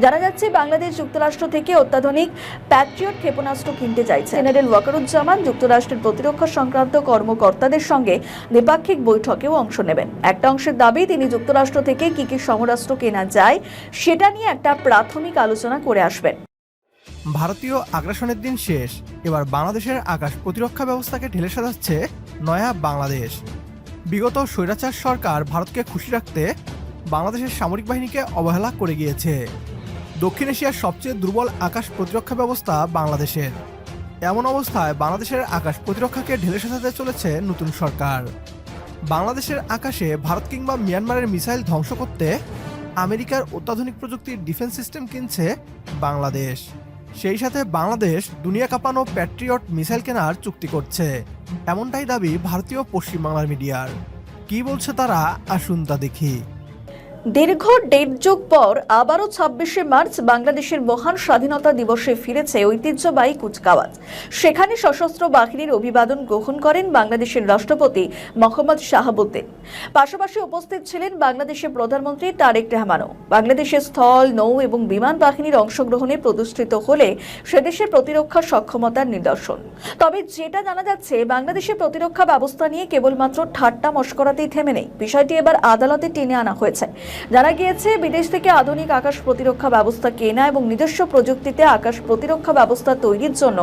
জানা যাচ্ছে বাংলাদেশ যুক্তরাষ্ট্র থেকে অত্যাধুনিক প্যাট্রিয়ট ক্ষেপণাস্ত্র কিনতে চাইছে। জেনারেল ওয়াকারুজ্জামান যুক্তরাষ্ট্রের প্রতিরক্ষা সংক্রান্ত কর্মকর্তাদের সঙ্গে দ্বিপাক্ষিক বৈঠকেও অংশ নেবেন। একটা অংশের দাবি, তিনি যুক্তরাষ্ট্র থেকে কি কি সমরাস্ত্র কেনা যায় সেটা নিয়ে একটা প্রাথমিক আলোচনা করে আসবেন। ভারতীয় আগ্রাসনের দিন শেষ, এবার বাংলাদেশের আকাশ প্রতিরক্ষা ব্যবস্থাকে ঢেলে সাজাচ্ছে নয়া বাংলাদেশ। বিগত স্বৈরাচার সরকার ভারতকে খুশি রাখতে বাংলাদেশের সামরিক বাহিনীকে অবহেলা করে গিয়েছে। দক্ষিণ এশিয়ার সবচেয়ে দুর্বল আকাশ প্রতিরক্ষা ব্যবস্থা বাংলাদেশের। এমন অবস্থায় বাংলাদেশের আকাশ প্রতিরক্ষাকে ঢেলে সাজাতে চলেছে নতুন সরকার। বাংলাদেশের আকাশে ভারত কিংবা মিয়ানমারের মিসাইল ধ্বংস করতে আমেরিকার অত্যাধুনিক প্রযুক্তির ডিফেন্স সিস্টেম কিনছে বাংলাদেশ। সেই সাথে বাংলাদেশ দুনিয়া কাঁপানো প্যাট্রিয়ট মিসাইল কেনার চুক্তি করছে, এমনটাই দাবি ভারতীয় পশ্চিমবাংলার মিডিয়ার। কি বলছে তারা, আসুন তা দেখি। দীর্ঘ 1.5 যুগ পর আবারও 26শে মার্চ বাংলাদেশের মহান স্বাধীনতা দিবসে ফিরেছে ঐতিহ্যবাহী কুচকাওয়াজ। সেখানে সশস্ত্র বাহিনীর অভিবাদন গ্রহণ করেন বাংলাদেশের রাষ্ট্রপতি মোহাম্মদ শাহাবুদ্দিন। পাশাপাশি উপস্থিত ছিলেন বাংলাদেশের প্রধানমন্ত্রী তারেক রহমানও। বাংলাদেশের স্থল, নৌ এবং বিমান বাহিনীর অংশগ্রহণে প্রতিষ্ঠিত হলে সেদেশের প্রতিরক্ষা সক্ষমতার নিদর্শন। তবে যেটা জানা যাচ্ছে, বাংলাদেশের প্রতিরক্ষা ব্যবস্থা নিয়ে কেবলমাত্র ঠাট্টা মশকরাতেই থেমে নেই, বিষয়টি এবার আদালতে টেনে আনা হয়েছে। জানা গিয়েছে, বিদেশ থেকে আধুনিক আকাশ প্রতিরক্ষা ব্যবস্থা কেনা এবং নিজস্ব প্রযুক্তিতে আকাশ প্রতিরক্ষা ব্যবস্থা তৈরির জন্য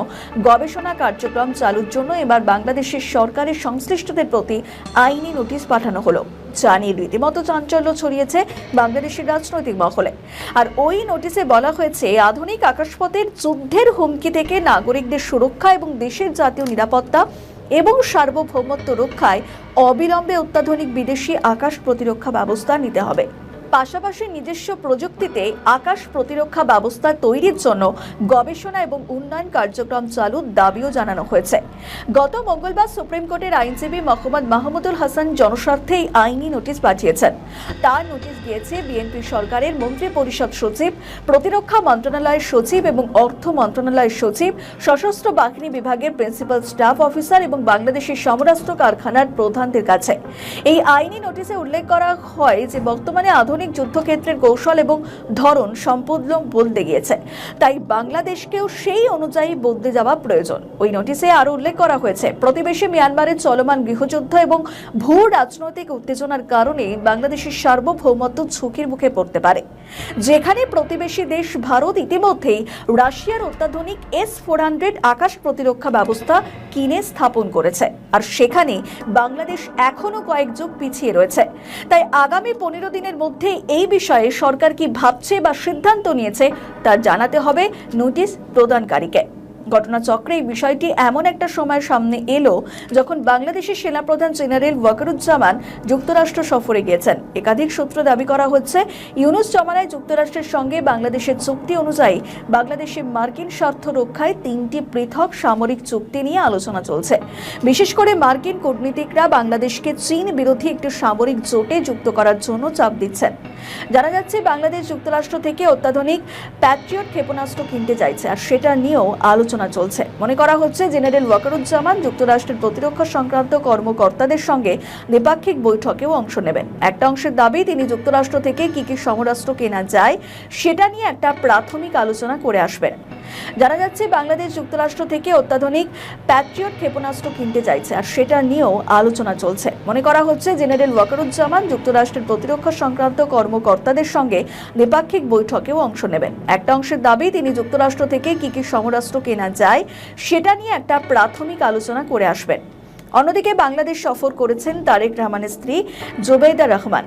গবেষণা কার্যক্রম চালুর জন্য এবার বাংলাদেশের সরকারের সংশ্লিষ্টদের প্রতি আইনি নোটিশ পাঠানো হলো, যা নিয়ে রীতিমতো চাঞ্চল্য ছড়িয়েছে বাংলাদেশের রাজনৈতিক মহলে। আর ওই নোটিশে বলা হয়েছে, আধুনিক আকাশপথের যুদ্ধের হুমকি থেকে নাগরিকদের সুরক্ষা এবং দেশের জাতীয় নিরাপত্তা এবং সার্বভৌমত্ব রক্ষায় অবিলম্বে অত্যাধুনিক বিদেশি আকাশ প্রতিরক্ষা ব্যবস্থা নিতে হবে। পাশাপাশি নিজস্ব প্রযুক্তিতে আকাশ প্রতিরক্ষা ব্যবস্থা তৈরির জন্য গবেষণা এবং উন্নয়ন কার্যক্রম চালুর দাবিও জানানো হয়েছে। গত মঙ্গলবার সুপ্রিম কোর্টের আইনজীবী মোহাম্মদ মাহমুদুল হাসান জনস্বার্থে এই আইনি নোটিশ পাঠিয়েছেন। তার নোটিশ গিয়েছে বিএনপি সরকারের মন্ত্রী পরিষদ সচিব, প্রতিরক্ষা মন্ত্রণালয়ের সচিব এবং অর্থ মন্ত্রণালয়ের সচিব, সশস্ত্র বাহিনী বিভাগের প্রিন্সিপাল স্টাফ অফিসার এবং বাংলাদেশের সমরাস্ত্র কারখানার প্রধানদের কাছে। এই আইনি নোটিশে উল্লেখ করা হয় যে বর্তমানে আধুনিক যুদ্ধক্ষেত্রের কৌশল এবং ধরন সম্পূর্ণ বদলে গিয়েছে, তাই বাংলাদেশকেও সেই অনুযায়ী বদলে যাওয়া প্রয়োজন। ওই নোটিশে আরো উল্লেখ করা হয়েছে, প্রতিবেশী মিয়ানমারের চলমান গৃহযুদ্ধ এবং ভূ রাজনৈতিক উত্তেজনার কারণে বাংলাদেশের সার্বভৌমত্ব ঝুঁকির মুখে পড়তে পারে, যেখানে প্রতিবেশী দেশ ভারত ইতিমধ্যেই রাশিয়ার অত্যাধুনিক S-400 আকাশ প্রতিরক্ষা ব্যবস্থা কিনে স্থাপন করেছে। আর সেখানে বাংলাদেশ এখনো কয়েক যুগ পিছিয়ে রয়েছে। তাই আগামী 15 দিনের মধ্যে এই বিষয়ে সরকার কি ভাবছে বা সিদ্ধান্ত নিয়েছে তা জানাতে হবে নোটিশ প্রদানকারীকে। ঘটনাচক্রে এই বিষয়টি এমন একটা সময় সামনে এলো যখন বাংলাদেশের সেনাপ্রধান জেনারেল ওয়াকারুজ্জামান যুক্তরাষ্ট্র সফরে গিয়েছেন। একাধিক সূত্র দাবি করা হচ্ছে, ইউনূস জমানায় যুক্তরাষ্ট্রের সঙ্গে বাংলাদেশের চুক্তি অনুযায়ী বাংলাদেশের মার্কিন স্বার্থ রক্ষায় 3টি পৃথক সামরিক চুক্তি নিয়ে আলোচনা চলছে। বিশেষ করে মার্কিন কূটনীতিকরা বাংলাদেশকে চীন বিরোধী একটি সামরিক জোটে যুক্ত করার জন্য চাপ দিচ্ছেন। জানা যাচ্ছে, বাংলাদেশ যুক্তরাষ্ট্র থেকে অত্যাধুনিক প্যাট্রিয়ট ক্ষেপণাস্ত্র কিনতে চাইছে, আর সেটা নিয়েও আলোচনা চলছে। মনে করা হচ্ছে, জেনারেল ওয়াকারুজ্জামান যুক্তরাষ্ট্রের প্রতিরক্ষা সংক্রান্ত কর্মকর্তাদের সঙ্গে দ্বিপাক্ষিক বৈঠকেও অংশ নেবেন। একটা অংশের দাবি, তিনি যুক্তরাষ্ট্র থেকে কি কি সমরাস্ত্র কেনা যায় সেটা নিয়ে একটা প্রাথমিক আলোচনা করে আসবেন। জানা যাচ্ছে, বাংলাদেশ যুক্তরাষ্ট্র থেকে অত্যাধুনিক প্যাট্রিয়ট ক্ষেপণাস্ত্র কিনতে চাইছে, আর সেটা নিয়েও আলোচনা চলছে। মনে করা হচ্ছে, জেনারেল ওয়াকারুজ্জামান যুক্তরাষ্ট্রের প্রতিরক্ষা সংক্রান্ত কর্মকর্তাদের সঙ্গে দ্বিপাক্ষিক বৈঠকেও অংশ নেবেন। একটা অংশের দাবি, তিনি যুক্তরাষ্ট্র থেকে কি কি সমরাস্ত্র কেনা যায় সেটা নিয়ে একটা প্রাথমিক আলোচনা করে আসবেন। অন্যদিকে বাংলাদেশ সফর করেছেন তারেক রহমানের স্ত্রী জুবেইদা রহমান।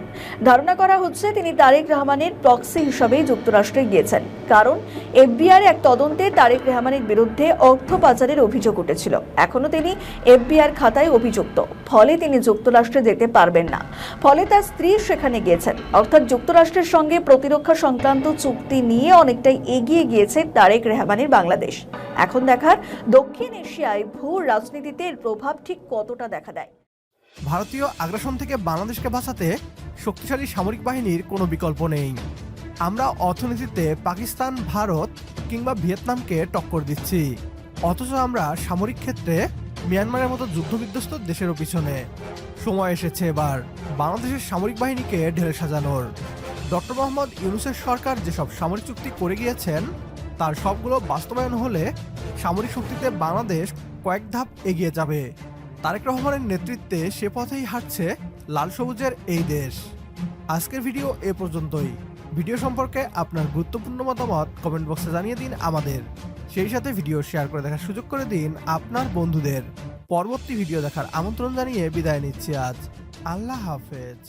ধারণা করা হচ্ছে, তিনি তারেক রহমানের প্রক্সি হিসাবে যুক্তরাষ্ট্রে গিয়েছেন, কারণ এফবিআর এক তদন্তে তারেক রহমানের বিরুদ্ধে অর্থ পাচারের অভিযোগ উঠেছিল। এখনো তিনি এফবিআর খাতায় অভিযুক্ত, ফলে তিনি যুক্তরাষ্ট্রে যেতে পারবেন না। ফলে তার স্ত্রী সেখানে গিয়েছেন। অর্থাৎ যুক্তরাষ্ট্রের সঙ্গে প্রতিরক্ষা সংক্রান্ত চুক্তি নিয়ে অনেকটাই এগিয়ে গিয়েছে তারেক রহমানের বাংলাদেশ। এখন দেখার, দক্ষিণ এশিয়ায় ভূ রাজনীতিতে এর প্রভাব ঠিক কতটা দেখা দেয়। ভারতীয় আগ্রাসন থেকে বাংলাদেশকে বাঁচাতে শক্তিশালী সামরিক বাহিনীর কোনো বিকল্প নেই। আমরা অর্থনীতিতে পাকিস্তান, ভারত কিংবা ভিয়েতনামকে টক্কর দিচ্ছি, অথচ আমরা সামরিক ক্ষেত্রে মিয়ানমারের মতো যুদ্ধবিধ্বস্ত দেশেরও পিছনে। সময় এসেছে এবার বাংলাদেশের সামরিক বাহিনীকে ঢেলে সাজানোর। ডক্টর মোহাম্মদ ইউনূসের সরকার যেসব সামরিক চুক্তি করে গিয়েছেন তার সবগুলো বাস্তবায়ন হলে সামরিক শক্তিতে বাংলাদেশ কয়েক ধাপ এগিয়ে যাবে। তারেক রহমানের নেতৃত্বে সে পথেই হাঁটছে লাল সবুজের এই দেশ। আজকের ভিডিও এ পর্যন্তই। ভিডিও সম্পর্কে আপনার গুরুত্বপূর্ণ মতামত কমেন্ট বক্সে জানিয়ে দিন আমাদের। সেই সাথে ভিডিও শেয়ার করে দেখার সুযোগ করে দিন আপনার বন্ধুদের। পরবর্তী ভিডিও দেখার আমন্ত্রণ জানিয়ে বিদায় নিচ্ছি আজ। আল্লাহ হাফেজ।